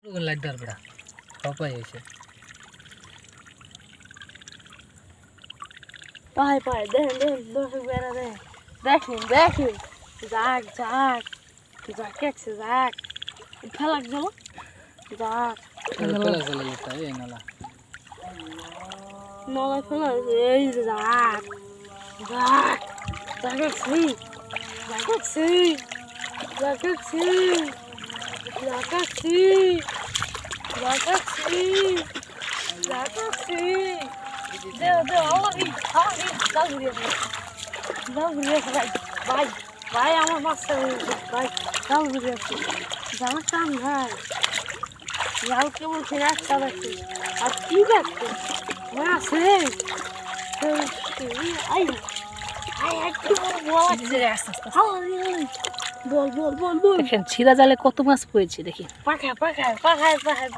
light ধর বেড়া সবাই এসে পাহাড় পাহাড় দেখেন দেখেন দর্শক বেড়া দেখেন দেখেন যাক যাক যাক একছে যাক ফেলাক যাও যাক নলা ফেলা এই যাক যাক যাক একছি যাক একছি যাক একছি যাক একছি যাক একছি যাক একছি দেও দেও আলাবি দাও ঘুরিয়ে ভাই ভাই ভাই আমার মাছটা ভাই দাও ঘুরিয়ে যাওয়ার টান ভাই যাও কেবল ফিরে একটা দেখছি আর কি দেখছে আছে আই আই একটু বল বল বল বল বল দেখেন ছিরা জালে কত মাছ পড়েছে দেখি পাখায় পাখায় পাখায় পাখায়